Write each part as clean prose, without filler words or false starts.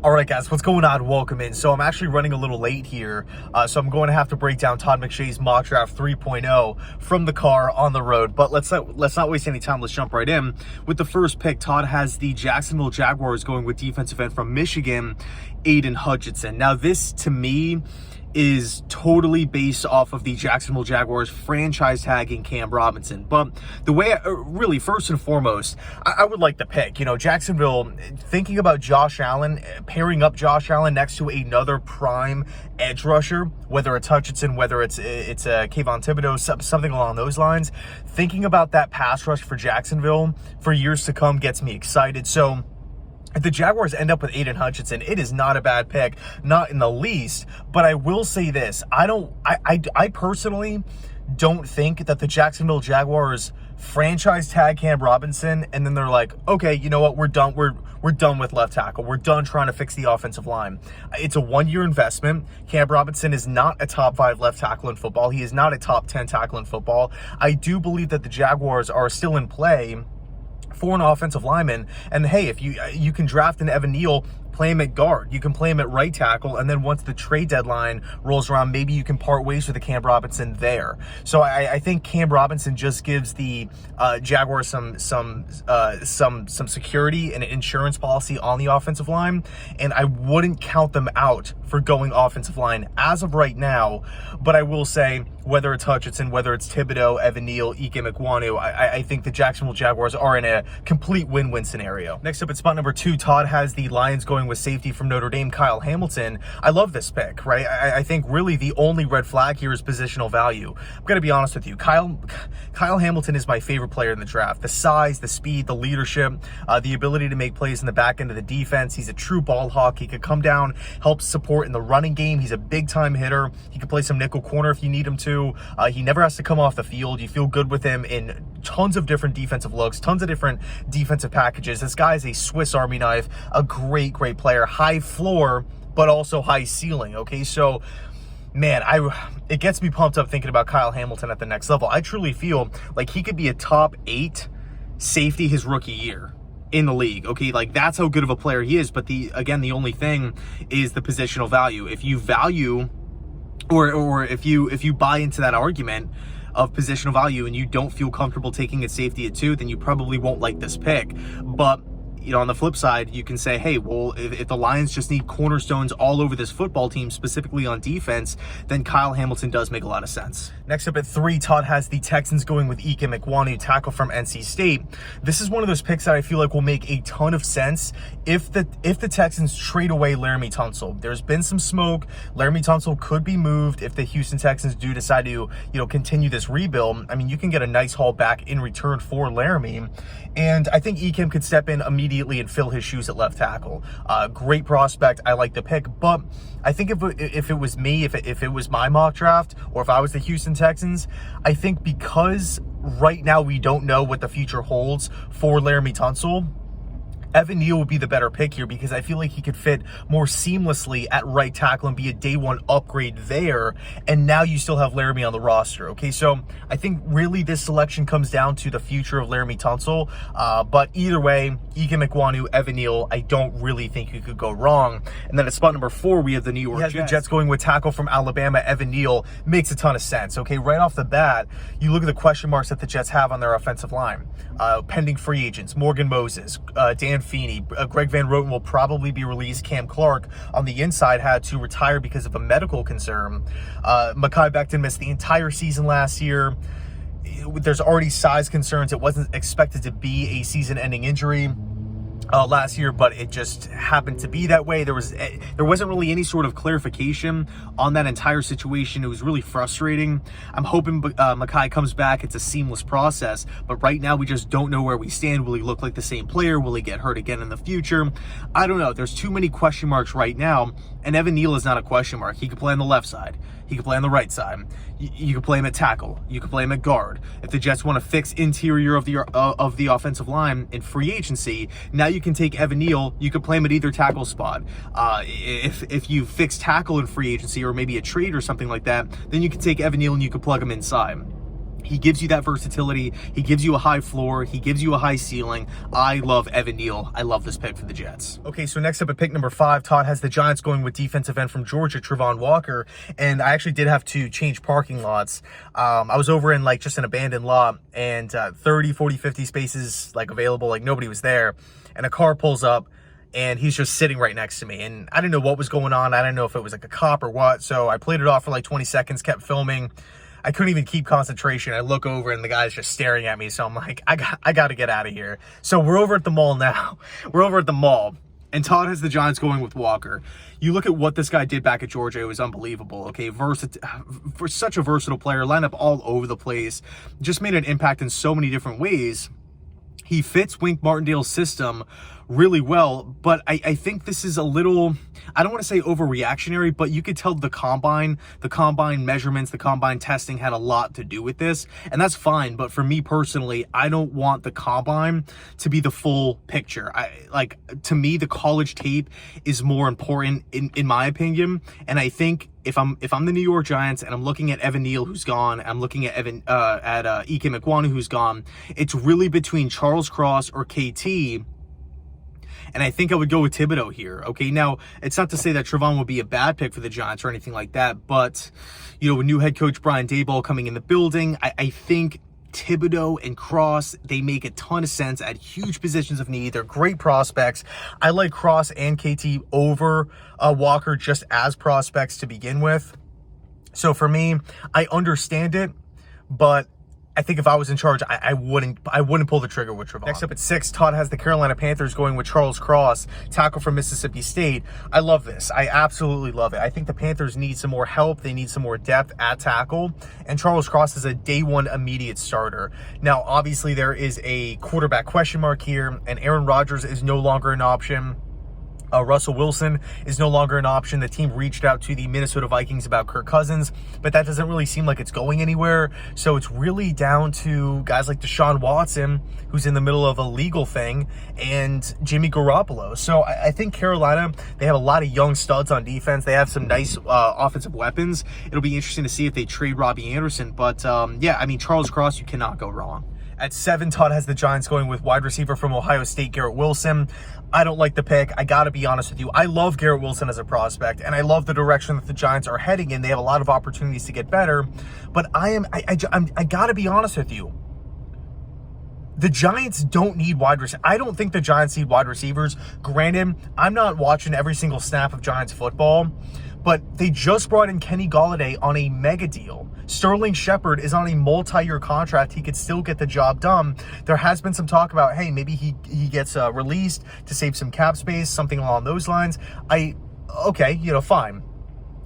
All right, guys, what's going on? Welcome in. So I'm actually running a little late here, so I'm going to have to break down Todd McShay's mock draft 3.0 from the car on the road. But let's not waste any time. Let's jump right in. With the first pick, Todd has the Jacksonville Jaguars going with defensive end from Michigan, Aidan Hutchinson. Now, this to me is totally based off of the Jacksonville Jaguars franchise tagging Cam Robinson. But the way, really, first and foremost, I would like the pick. You know, Jacksonville, thinking about Josh Allen, pairing up Josh Allen next to another prime edge rusher, whether it's Hutchinson, whether it's Kayvon Thibodeau, something along those lines. Thinking about that pass rush for Jacksonville for years to come gets me excited. So if the Jaguars end up with Aidan Hutchinson, it is not a bad pick, not in the least. But I will say this: I personally don't think that the Jacksonville Jaguars franchise tag Cam Robinson and then they're like, okay, you know what, we're done. We're done with left tackle. We're done trying to fix the offensive line. It's a one-year investment. Cam Robinson is not a top 5 left tackle in football. He is not a top 10 tackle in football. I do believe that the Jaguars are still in play for an offensive lineman, and hey, if you can draft an Evan Neal, play him at guard, you can play him at right tackle, and then once the trade deadline rolls around, maybe you can part ways with the Cam Robinson there. So I think Cam Robinson just gives the Jaguars some security and an insurance policy on the offensive line, and I wouldn't count them out for going offensive line as of right now. But I will say, whether it's Hutchinson, whether it's Thibodeau, Evan Neal, Ike Ekwonu, I think the Jacksonville Jaguars are in a complete win-win scenario. Next up at spot number 2, Todd has the Lions going with safety from Notre Dame, Kyle Hamilton. I love this pick, right? I think really the only red flag here is positional value. I'm going to be honest with you. Kyle Hamilton is my favorite player in the draft. The size, the speed, the leadership, the ability to make plays in the back end of the defense. He's a true ball hawk. He could come down, help support in the running game. He's a big-time hitter. He can play some nickel corner if you need him to. He never has to come off the field. You feel good with him in tons of different defensive looks, tons of different defensive packages. This guy is a Swiss Army knife, a great player, high floor, but also high ceiling. Okay, so man, it gets me pumped up thinking about Kyle Hamilton at the next level. I truly feel like he could be a top 8 safety his rookie year in the league. Okay, like that's how good of a player he is. But the only thing is the positional value. If you value or if you buy into that argument of positional value and you don't feel comfortable taking a safety at 2, then you probably won't like this pick. But you know, on the flip side, you can say, hey, well, if the Lions just need cornerstones all over this football team, specifically on defense, then Kyle Hamilton does make a lot of sense. Next up at 3, Todd has the Texans going with Ike Ekwonu, tackle from NC State. This is one of those picks that I feel like will make a ton of sense if the Texans trade away Laremy Tunsil. There's been some smoke. Laremy Tunsil could be moved if the Houston Texans do decide to, continue this rebuild. I mean, you can get a nice haul back in return for Laremy, and I think Ike could step in immediately and fill his shoes at left tackle. Great prospect. I like the pick, but I think if it was me, if it was my mock draft, or if I was the Houston Texans, I think because right now we don't know what the future holds for Laremy Tunsil, Evan Neal would be the better pick here because I feel like he could fit more seamlessly at right tackle and be a day 1 upgrade there. And now you still have Laremy on the roster. Okay, so I think really this selection comes down to the future of Laremy Tunsil. But either way, Ike Ekwonu, Evan Neal, I don't really think you could go wrong. And then at spot number 4, we have the New York Jets going with tackle from Alabama, Evan Neal. Makes a ton of sense. Okay, right off the bat, you look at the question marks that the Jets have on their offensive line. Pending free agents, Morgan Moses, Dan Feeney, Greg Van Roten will probably be released. Cam Clark on the inside had to retire because of a medical concern. Mekhi Becton missed the entire season last year. There's already size concerns. It wasn't expected to be a season-ending injury last year, but it just happened to be that way. There wasn't really any sort of clarification on that entire situation. It was really frustrating. I'm hoping Mekhi comes back. It's a seamless process, but right now we just don't know where we stand. Will he look like the same player? Will he get hurt again in the future? I don't know. There's too many question marks right now, and Evan Neal is not a question mark. He could play on the left side. He could play on the right side. You could play him at tackle. You could play him at guard. If the Jets want to fix interior of the offensive line in free agency, now you can take Evan Neal. You could play him at either tackle spot. If you fix tackle in free agency or maybe a trade or something like that, then you can take Evan Neal and you could plug him inside. He gives you that versatility. He gives you a high floor. He gives you a high ceiling. I love Evan Neal. I love this pick for the Jets. Okay, so next up at pick number 5, Todd has the Giants going with defensive end from Georgia, Travon Walker. And I actually did have to change parking lots. I was over in like just an abandoned lot, and 30, 40, 50 spaces like available. Like nobody was there. And a car pulls up, and he's just sitting right next to me. And I didn't know what was going on. I didn't know if it was like a cop or what. So I played it off for like 20 seconds, kept filming. I couldn't even keep concentration. I look over and the guy's just staring at me. So I'm like, I got to get out of here. So we're over at the mall now. We're over at the mall. And Todd has the Giants going with Walker. You look at what this guy did back at Georgia. It was unbelievable. Okay, for such a versatile player, lined up all over the place. Just made an impact in so many different ways. He fits Wink Martindale's system really well, but I think this is a little, I don't want to say overreactionary, but you could tell the combine measurements, the combine testing had a lot to do with this, and that's fine. But for me personally, I don't want the combine to be the full picture. To me, the college tape is more important in my opinion, and I think if I'm the New York Giants and I'm looking at Evan Neal, who's gone, I'm looking at Ike Ekwonu, who's gone, it's really between Charles Cross or KT. And I think I would go with Thibodeau here. Okay, now it's not to say that Travon would be a bad pick for the Giants or anything like that, but with new head coach Brian Daboll coming in the building, I think Thibodeau and Cross, they make a ton of sense at huge positions of need. They're great prospects. I like Cross and KT over Walker just as prospects to begin with. So for me, I understand it, but I think if I was in charge, I wouldn't pull the trigger with Travon. Next up at 6, Todd has the Carolina Panthers going with Charles Cross, tackle from Mississippi State. I love this. I absolutely love it. I think the Panthers need some more help. They need some more depth at tackle, and Charles Cross is a day one immediate starter. Now, obviously, there is a quarterback question mark here, and Aaron Rodgers is no longer an option. Russell Wilson is no longer an option. The team reached out to the Minnesota Vikings about Kirk Cousins, but that doesn't really seem like it's going anywhere. So it's really down to guys like Deshaun Watson, who's in the middle of a legal thing, and Jimmy Garoppolo. So I think Carolina, they have a lot of young studs on defense. They have some nice offensive weapons. It'll be interesting to see if they trade Robbie Anderson. But yeah, I mean, Charles Cross, you cannot go wrong. At 7, Todd has the Giants going with wide receiver from Ohio State, Garrett Wilson. I don't like the pick. I got to be honest with you. I love Garrett Wilson as a prospect, and I love the direction that the Giants are heading in. They have a lot of opportunities to get better, but I got to be honest with you. The Giants don't need wide receivers. I don't think the Giants need wide receivers. Granted, I'm not watching every single snap of Giants football, but they just brought in Kenny Golladay on a mega deal. Sterling Shepard is on a multi-year contract. He could still get the job done. There has been some talk about, hey, maybe he gets released to save some cap space, something along those lines. Okay, fine.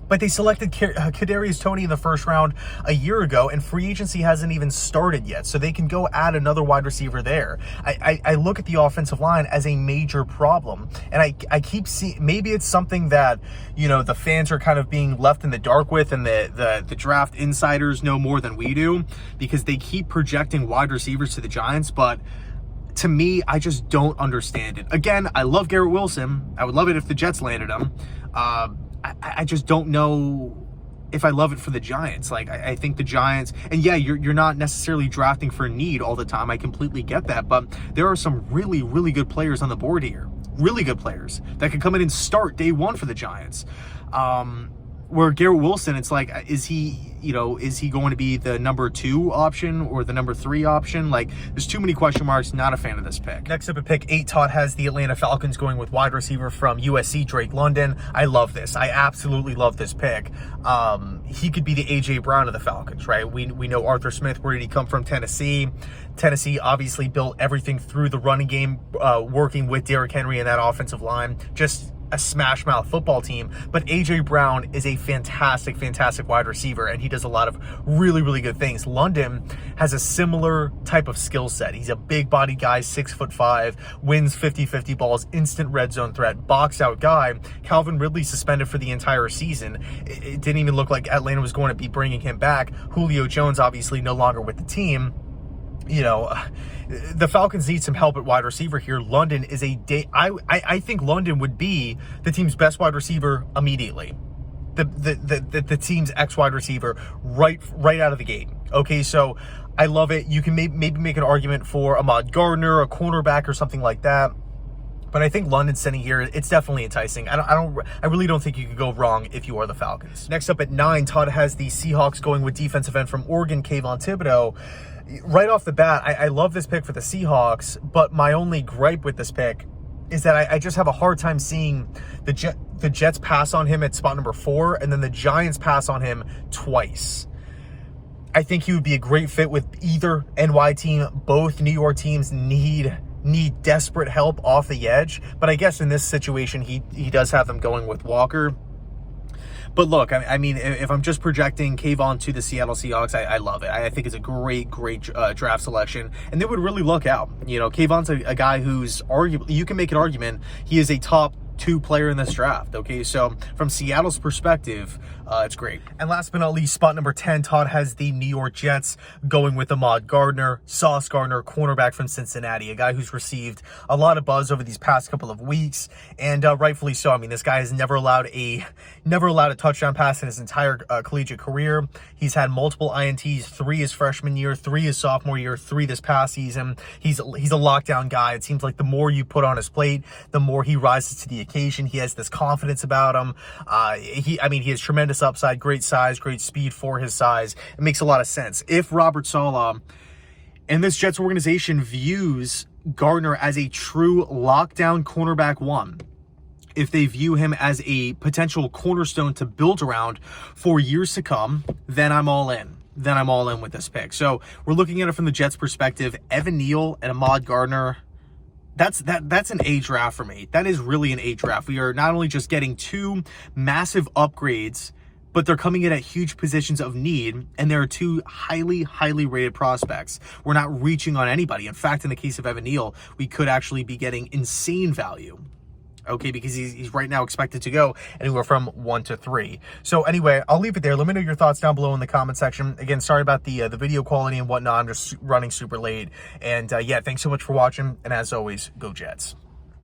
But they selected Kadarius Toney in the first round a year ago, and free agency hasn't even started yet, so they can go add another wide receiver there. I look at the offensive line as a major problem, and I keep seeing, maybe it's something that, the fans are kind of being left in the dark with, and the draft insiders know more than we do, because they keep projecting wide receivers to the Giants, but to me, I just don't understand it. Again, I love Garrett Wilson. I would love it if the Jets landed him. I just don't know if I love it for the Giants. I think the Giants, and yeah, you're not necessarily drafting for need all the time. I completely get that, but there are some really, really good players on the board here. Really good players that could come in and start day one for the Giants. Where Garrett Wilson, it's like, is he going to be the number 2 option or the number 3 option? There's too many question marks. Not a fan of this pick. Next up at pick 8, Todd has the Atlanta Falcons going with wide receiver from USC, Drake London. I love this. I absolutely love this pick. He could be the A.J. Brown of the Falcons, right? We know Arthur Smith. Where did he come from? Tennessee. Tennessee obviously built everything through the running game, working with Derrick Henry in that offensive line. Just a smash mouth football team, but AJ Brown is a fantastic wide receiver, and he does a lot of really, really good things. London has a similar type of skill set. He's a big body guy, 6'5", wins 50-50 balls, instant red zone threat, box out guy. Calvin Ridley suspended for the entire season. It didn't even look like Atlanta was going to be bringing him back. Julio Jones obviously no longer with the team. The Falcons need some help at wide receiver here. London is I think London would be the team's best wide receiver immediately. the team's X wide receiver right out of the gate. Okay, so I love it. You can maybe make an argument for Ahmad Gardner, a cornerback, or something like that. But I think London sitting here, it's definitely enticing. I really don't think you could go wrong if you are the Falcons. Next up at 9, Todd has the Seahawks going with defensive end from Oregon, Kayvon Thibodeau. Right off the bat, I love this pick for the Seahawks, but my only gripe with this pick is that I just have a hard time seeing the Jets pass on him at spot number 4, and then the Giants pass on him twice. I think he would be a great fit with either NY team. Both New York teams need desperate help off the edge, but I guess in this situation he does have them going with Walker. But look, I mean, if I'm just projecting Kayvon to the Seattle Seahawks, I love it. I think it's a great draft selection, and they would really look out. You know, Kayvon's a guy who's arguably, you can make an argument, he is a top 2 player in this draft. Okay, so from Seattle's perspective, it's great. And last but not least, spot number 10, Todd has the New York Jets going with Ahmad Gardner, Sauce Gardner, cornerback from Cincinnati, a guy who's received a lot of buzz over these past couple of weeks, and rightfully so. I mean, this guy has never allowed a touchdown pass in his entire collegiate career. He's had multiple INTs, 3 his freshman year, 3 his sophomore year, 3 this past season. He's a lockdown guy. It seems like the more you put on his plate, the more he rises to the occasion. He has this confidence about him. He has tremendous upside, great size, great speed for his size. It makes a lot of sense. If Robert Saleh and this Jets organization views Gardner as a true lockdown cornerback 1, if they view him as a potential cornerstone to build around for years to come, then I'm all in. Then I'm all in with this pick. So we're looking at it from the Jets' perspective. Evan Neal and Ahmad Gardner, that's an A draft for me. That is really an A draft. We are not only just getting 2 massive upgrades, but they're coming in at huge positions of need, and there are 2 highly rated prospects. We're not reaching on anybody. In fact, in the case of Evan Neal, we could actually be getting insane value. Okay, because he's right now expected to go anywhere from 1 to 3. So anyway, I'll leave it there. Let me know your thoughts down below in the comment section. Again, sorry about the video quality and whatnot. I'm just running super late. And yeah, thanks so much for watching. And as always, go Jets.